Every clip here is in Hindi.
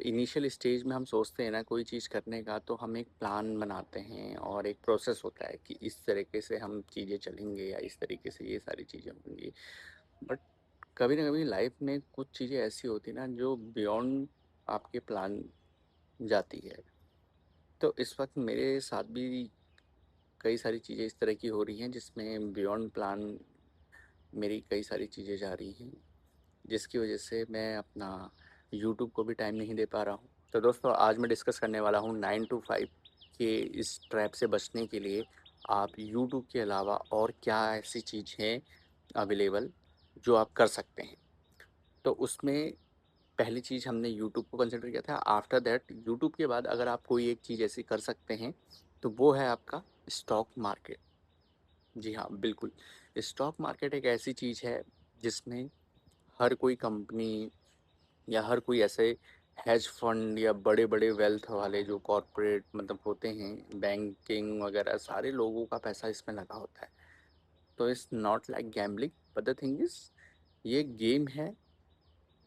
इनिशियल स्टेज में हम सोचते हैं ना कोई चीज़ करने का, तो हम एक प्लान बनाते हैं और एक प्रोसेस होता है कि इस तरीके से हम चीज़ें चलेंगे या इस तरीके से ये सारी चीज़ें होंगी। बट कभी ना कभी लाइफ में कुछ चीज़ें ऐसी होती ना जो बियॉन्ड आपके प्लान जाती है। तो इस वक्त मेरे साथ भी कई सारी चीज़ें इस तरह की हो रही हैं जिसमें बियॉन्ड प्लान मेरी कई सारी चीज़ें जा रही हैं, जिसकी वजह से मैं अपना यूट्यूब को भी टाइम नहीं दे पा रहा हूँ। तो दोस्तों, आज मैं डिस्कस करने वाला हूँ 9 टू 5 के इस ट्रैप से बचने के लिए आप यूट्यूब के अलावा और क्या ऐसी चीज़ हैं अवेलेबल जो आप कर सकते हैं। तो उसमें पहली चीज़ हमने यूट्यूब को कंसिडर किया था। आफ्टर दैट यूट्यूब के बाद अगर आप कोई एक चीज़ ऐसी कर सकते हैं तो वो है आपका स्टॉक मार्केट। जी हाँ, बिल्कुल। स्टॉक मार्केट एक ऐसी चीज़ है जिसमें हर कोई कंपनी या हर कोई ऐसे हेज फंड या बड़े-बड़े वेल्थ वाले जो कॉर्पोरेट मतलब होते हैं, बैंकिंग वगैरह सारे लोगों का पैसा इसमें लगा होता है। तो it's not like gambling, but the thing is ये गेम है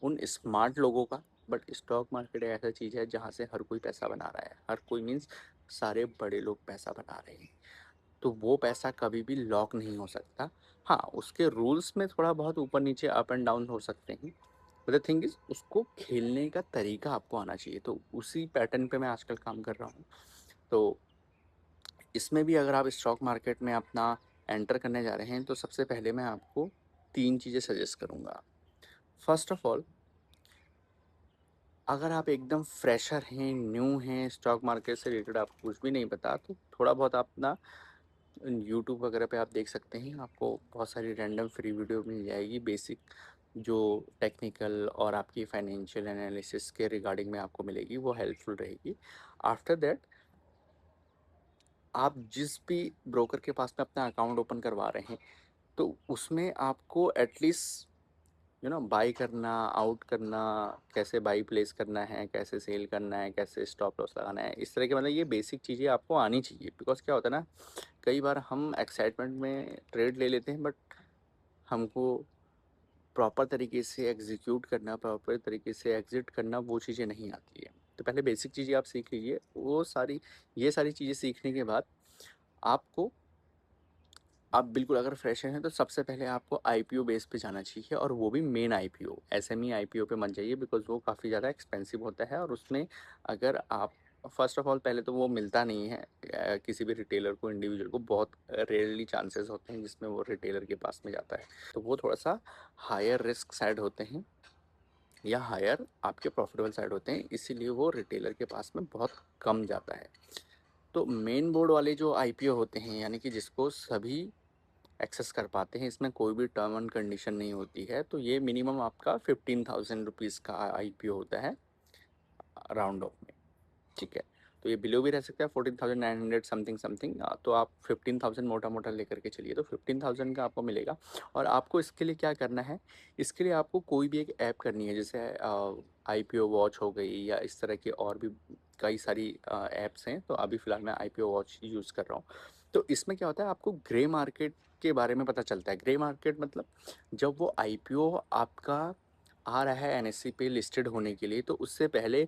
उन स्मार्ट लोगों का। बट स्टॉक मार्केट एक ऐसा चीज़ है जहाँ से हर कोई पैसा बना रहा है। हर कोई मीन्स सारे बड़े लोग पैसा बना रहे हैं। तो वो पैसा कभी भी लॉक नहीं हो सकता। हाँ, उसके रूल्स में थोड़ा बहुत ऊपर-नीचे अप एंड डाउन हो सकते हैं। बट द थिंग इज़ उसको खेलने का तरीका आपको आना चाहिए। तो उसी पैटर्न पे मैं आजकल काम कर रहा हूँ। तो इसमें भी अगर आप स्टॉक मार्केट में अपना एंटर करने जा रहे हैं तो सबसे पहले मैं आपको 3 चीज़ें सजेस्ट करूँगा। फर्स्ट ऑफ ऑल, अगर आप एकदम फ्रेशर हैं, न्यू हैं, स्टॉक मार्केट से रिलेटेड आपको कुछ भी नहीं पता, तो थोड़ा बहुत आप ना यूट्यूब वगैरह पे आप देख सकते हैं। आपको बहुत सारी रैंडम फ्री वीडियो मिल जाएगी, बेसिक जो टेक्निकल और आपकी फाइनेंशियल एनालिसिस के रिगार्डिंग में आपको मिलेगी, वो हेल्पफुल रहेगी। आफ्टर दैट आप जिस भी ब्रोकर के पास में अपना अकाउंट ओपन करवा रहे हैं, तो उसमें आपको एटलीस्ट बाई करना, आउट करना, कैसे बाई प्लेस करना है, कैसे सेल करना है, कैसे स्टॉप लॉस लगाना है, इस तरह के मतलब ये बेसिक चीज़ें आपको आनी चाहिए। बिकॉज़ क्या होता है ना, कई बार हम एक्साइटमेंट में ट्रेड ले लेते हैं, बट हमको प्रॉपर तरीके से एग्जीक्यूट करना, प्रॉपर तरीके से एग्ज़िट करना, वो चीज़ें नहीं आती है। तो पहले बेसिक चीज़ें आप सीख लीजिए। वो सारी ये सारी चीज़ें सीखने के बाद आपको आप बिल्कुल अगर फ्रेशर हैं तो सबसे पहले आपको आईपीओ बेस पे जाना चाहिए, और वो भी मेन आईपीओ। एसएमई आईपीओ पे मत जाइए, बिकॉज़ वो काफ़ी ज़्यादा एक्सपेंसिव होता है। और उसमें अगर आप फर्स्ट ऑफ ऑल पहले तो वो मिलता नहीं है किसी भी रिटेलर को, इंडिविजुअल को बहुत रेयरली चांसेस होते हैं जिसमें वो रिटेलर के पास में जाता है। तो वो थोड़ा-सा हायर रिस्क साइड होते हैं या हायर आपके प्रॉफिटेबल साइड होते हैं, इसीलिए वो रिटेलर के पास में बहुत कम जाता है। तो मेन बोर्ड वाले जो आईपीओ होते हैं, यानी कि जिसको सभी एक्सेस कर पाते हैं, इसमें कोई भी टर्म एंड कंडीशन नहीं होती है, तो ये मिनिमम आपका 15,000 रुपीज़ का आईपीओ होता है राउंड ऑफ में। ठीक है, तो ये बिलो भी रह सकता है 14,900 समथिंग समथिंग। तो आप 15,000 मोटा मोटा लेकर के चलिए, तो 15,000 का आपको मिलेगा। और आपको इसके लिए क्या करना है, इसके लिए आपको कोई भी एक ऐप करनी है, जैसे आईपीओ वॉच हो गई या इस तरह की और भी कई सारी ऐप्स हैं। तो अभी फ़िलहाल मैं आईपीओ वॉच यूज़ कर रहा हूँ। तो इसमें क्या होता है, आपको ग्रे मार्केट के बारे में पता चलता है। ग्रे मार्केट मतलब जब वो आईपीओ आपका आ रहा है एनएससी पे लिस्टेड होने के लिए, तो उससे पहले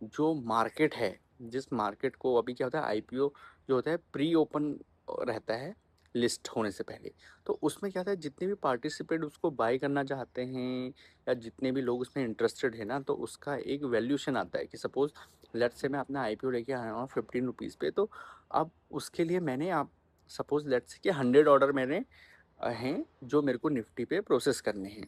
जो मार्केट है, जिस मार्केट को अभी क्या होता है, आईपीओ जो होता है प्री ओपन रहता है लिस्ट होने से पहले। तो उसमें क्या होता है, जितने भी पार्टिसिपेंट उसको बाय करना चाहते हैं या जितने भी लोग उसमें इंटरेस्टेड है ना, तो उसका एक वैल्यूएशन आता है कि सपोज़ लेट्स से मैं अपना आईपीओ लेके आया हूँ 15 रुपीज़ पे। तो अब उसके लिए मैंने आप सपोज़ लेट्स से कि 100 ऑर्डर मैंने हैं जो मेरे को निफ्टी पे प्रोसेस करने हैं।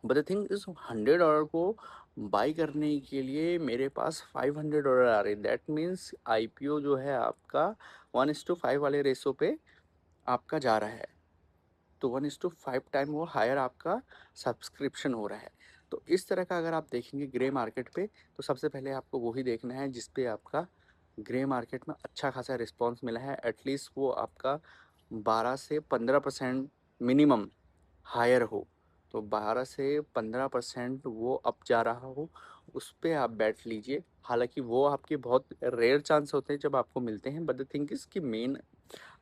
But the thing is 100 order को बाई करने के लिए मेरे पास 500 ऑर्डर आ रहे हैं। दैट मीन्स आईपीओ जो है आपका 1:5 वाले रेशो पे आपका जा रहा है। तो 1:5 टाइम वो हायर आपका सब्सक्रिप्शन हो रहा है। तो इस तरह का अगर आप देखेंगे ग्रे मार्केट पे, तो सबसे पहले आपको वही देखना है जिस पे आपका ग्रे मार्केट में अच्छा खासा रिस्पॉन्स मिला है। एटलीस्ट वो आपका 12 से 15% मिनिमम हायर हो। तो 12 से 15% वो अप जा रहा हो, उस पे आप बैठ लीजिए। हालाँकि वो आपके बहुत रेयर चांस होते हैं जब आपको मिलते हैं, बट द थिंग इज़ कि मेन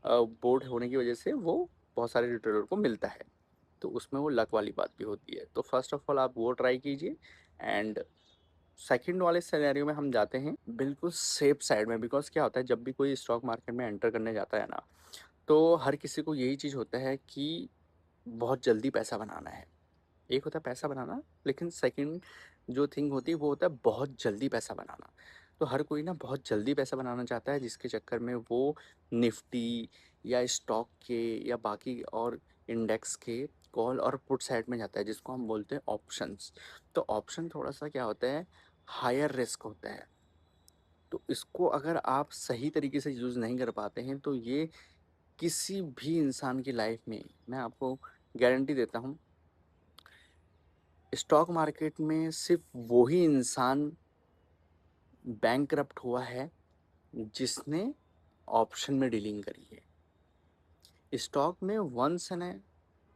बोर्ड होने की वजह से वो बहुत सारे रिटेलर को मिलता है। तो उसमें वो लक वाली बात भी होती है। तो फर्स्ट ऑफ ऑल आप वो ट्राई कीजिए। एंड सेकंड वाले सिनेरियो में हम जाते हैं बिल्कुल सेफ साइड में, बिकॉज़ क्या होता है जब भी कोई स्टॉक मार्केट में एंटर करने जाता है ना, तो हर किसी को यही चीज़ होता है कि बहुत जल्दी पैसा बनाना है। एक होता है पैसा बनाना, लेकिन सेकंड जो थिंग होती है वो होता है बहुत जल्दी पैसा बनाना। तो हर कोई ना बहुत जल्दी पैसा बनाना चाहता है, जिसके चक्कर में वो निफ्टी या स्टॉक के या बाकी और इंडेक्स के कॉल और पुट साइड में जाता है, जिसको हम बोलते हैं ऑप्शंस। तो ऑप्शन थोड़ा-सा क्या होता है, हायर रिस्क होता है। तो इसको अगर आप सही तरीके से यूज़ नहीं कर पाते हैं, तो ये किसी भी इंसान की लाइफ में, मैं आपको गारंटी देता हूँ, स्टॉक मार्केट में सिर्फ वो ही इंसान बैंकरप्ट हुआ है जिसने ऑप्शन में डीलिंग करी है। स्टॉक में वंस इन अ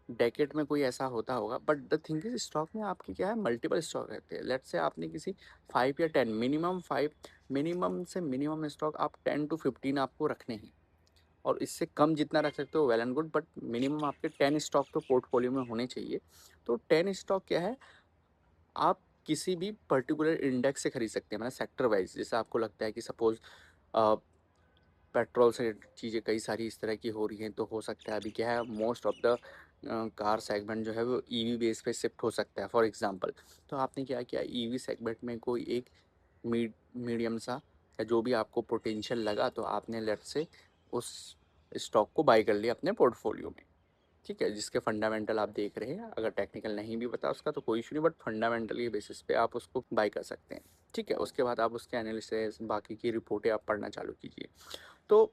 डेकेड में कोई ऐसा होता होगा, but the thing is stock में आपकी क्या है, मल्टीपल स्टॉक रहते हैं। लेट्स से आपने किसी 5 या 10, मिनिमम 5, मिनिमम से मिनिमम स्टॉक आप 10 to 15 आपको रखने हैं, और इससे कम जितना रख सकते हो well and good, but minimum आपके 10 स्टॉक तो पोर्टफोलियो में होने चाहिए। तो 10 स्टॉक क्या है, आप किसी भी पर्टिकुलर इंडेक्स से खरीद सकते हैं, मतलब सेक्टर वाइज। जैसे आपको लगता है कि सपोज पेट्रोल से चीज़ें कई सारी इस तरह की हो रही हैं, तो हो सकता है अभी क्या है, most of the car segment जो है वो ईवी बेस पे शिफ्ट हो सकता है फॉर एग्जांपल। तो आपने क्या किया, ईवी सेगमेंट में कोई एक मीडियम सा या जो भी आपको पोटेंशियल लगा, तो आपने लेट से उस स्टॉक को बाई कर लिया अपने पोर्टफोलियो में। ठीक है, जिसके फंडामेंटल आप देख रहे हैं, अगर टेक्निकल नहीं भी पता उसका तो कोई इशू नहीं, बट फंडामेंटल के बेसिस पे आप उसको बाई कर सकते हैं। ठीक है, उसके बाद आप उसके एनालिसिस बाकी की रिपोर्टें आप पढ़ना चालू कीजिए। तो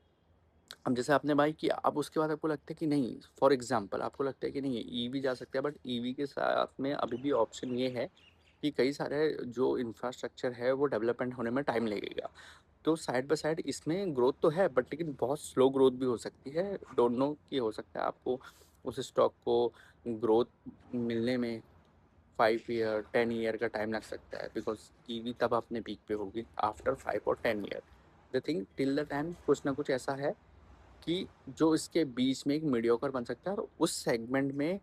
अब जैसे आपने बाई किया, अब उसके बाद आपको लगता है कि नहीं, फॉर एग्जांपल आपको लगता है कि नहीं ईवी जा सकता है, बट ईवी के साथ में अभी भी ऑप्शन ये है कि कई सारे जो इंफ्रास्ट्रक्चर है वो डेवलपमेंट होने में टाइम लगेगा। तो साइड बाय साइड इसमें ग्रोथ तो है, बट लेकिन बहुत स्लो ग्रोथ भी हो सकती है। डोंट नो कि हो सकता है आपको उस स्टॉक को ग्रोथ मिलने में 5 ईयर 10 ईयर का टाइम लग सकता है, बिकॉज ईवी तब अपने पीक पे होगी आफ्टर 5 और 10 year. The thing till the time कुछ ना कुछ ऐसा है कि जो इसके बीच में एक मीडियोकर बन सकता है, और उस सेगमेंट में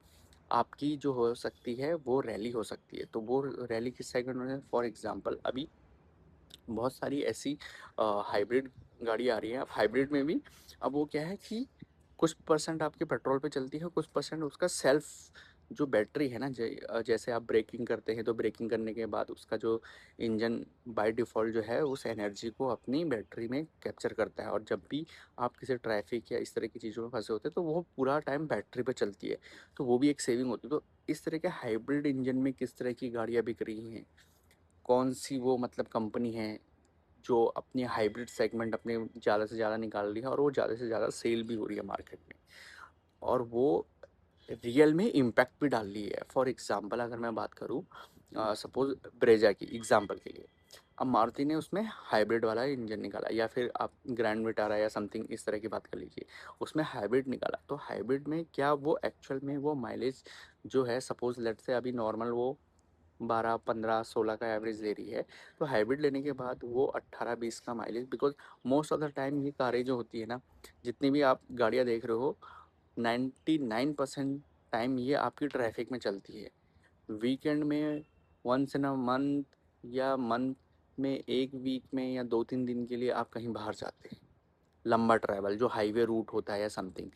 आपकी जो हो सकती है वो रैली हो सकती है। तो वो रैली किस सेगमेंट में, फॉर एग्जांपल अभी बहुत सारी ऐसी हाइब्रिड गाड़ी आ रही है। अब हाइब्रिड में भी अब वो क्या है कि कुछ परसेंट आपके पेट्रोल पे चलती है, कुछ परसेंट उसका सेल्फ जो बैटरी है ना, जैसे आप ब्रेकिंग करते हैं तो ब्रेकिंग करने के बाद उसका जो इंजन बाय डिफ़ॉल्ट जो है उस एनर्जी को अपनी बैटरी में कैप्चर करता है, और जब भी आप किसी ट्रैफिक या इस तरह की चीज़ों में फंसे होते हैं तो वो पूरा टाइम बैटरी पे चलती है। तो वो भी एक सेविंग होती है। तो इस तरह के हाइब्रिड इंजन में किस तरह की गाड़ियाँ बिक रही हैं, कौन सी वो मतलब कंपनी है जो अपनी हाइब्रिड सेगमेंट अपने ज़्यादा से ज़्यादा निकाल रही है, और वो ज़्यादा से ज़्यादा सेल भी हो रही है मार्केट में, और वो रियल में इम्पैक्ट भी डाल रही है। फॉर एग्जांपल अगर मैं बात करूँ, सपोज ब्रेजा की एग्जांपल के लिए, अब मारुति ने उसमें हाइब्रिड वाला इंजन निकाला, या फिर आप ग्रैंड विटारा या समथिंग इस तरह की बात कर लीजिए, उसमें हाइब्रिड निकाला। तो हाइब्रिड में क्या वो एक्चुअल में वो माइलेज जो है, सपोज लेट से अभी नॉर्मल वो 12 15 16 का एवरेज ले रही है, तो हाइब्रिड लेने के बाद वो 18 20 का mileage, because most of the time ये कारें जो होती है ना, जितनी भी आप गाड़ियाँ देख रहे हो, 99% टाइम ये आपकी ट्रैफिक में चलती है। वीकेंड में वंस इन अ मंथ, या मंथ में एक वीक में या 2 3 दिन के लिए आप कहीं बाहर जाते हैं, लंबा ट्रैवल जो हाईवे रूट होता है या समथिंग,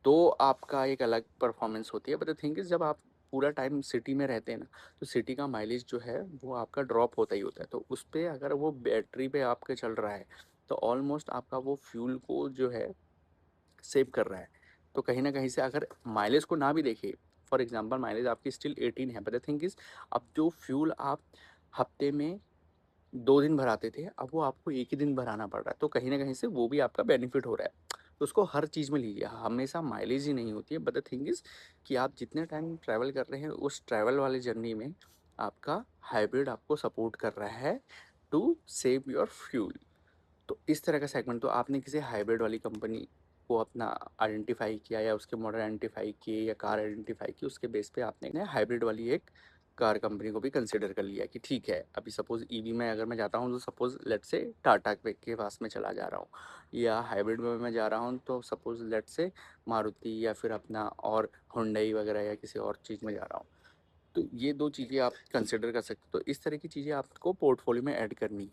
तो आपका एक अलग परफॉर्मेंस होती है। बट द थिंग इज़ जब आप पूरा टाइम सिटी में रहते हैं ना, तो सिटी का माइलेज जो है वो आपका ड्रॉप होता ही होता है। तो उस पे अगर वो बैटरी पे आपके चल रहा है, तो ऑलमोस्ट आपका वो फ्यूल को जो है सेव कर रहा है। तो कहीं न कहीं से अगर माइलेज को ना भी देखें, फॉर एग्ज़ाम्पल माइलेज आपकी स्टिल 18 है, बट द थिंग इज़ अब जो फ्यूल आप हफ्ते में 2 दिन भराते थे, अब वो आपको 1 ही दिन भराना पड़ रहा है। तो कहीं न कहीं से वो भी आपका बेनिफिट हो रहा है। तो उसको हर चीज़ में लीजिए, हमेशा माइलेज ही नहीं होती है, बट द थिंग इज़ कि आप जितने टाइम ट्रैवल कर रहे हैं, उस ट्रैवल वाले जर्नी में आपका हाइब्रिड आपको सपोर्ट कर रहा है टू सेव योर फ्यूल। तो इस तरह का सेगमेंट, तो आपने किसी हाइब्रिड वाली कंपनी को अपना आइडेंटिफाई किया, या उसके मॉडल आइडेंटिफाई किए, या कार आइडेंटिफाई की, उसके बेस पे आपने हाइब्रिड वाली एक कार कंपनी को भी कंसिडर कर लिया कि ठीक है, अभी सपोज ईवी में अगर मैं जाता हूँ तो सपोज लेट से टाटा के पास में चला जा रहा हूँ, या हाइब्रिड में मैं जा रहा हूँ तो सपोज लेट से मारुति, या फिर अपना और हुंडई वगैरह या किसी और चीज़ में जा रहा हूँ। तो ये 2 चीज़ें आप कंसिडर कर सकते हो। तो इस तरह की चीज़ें आपको पोर्टफोलियो में ऐड करनी है।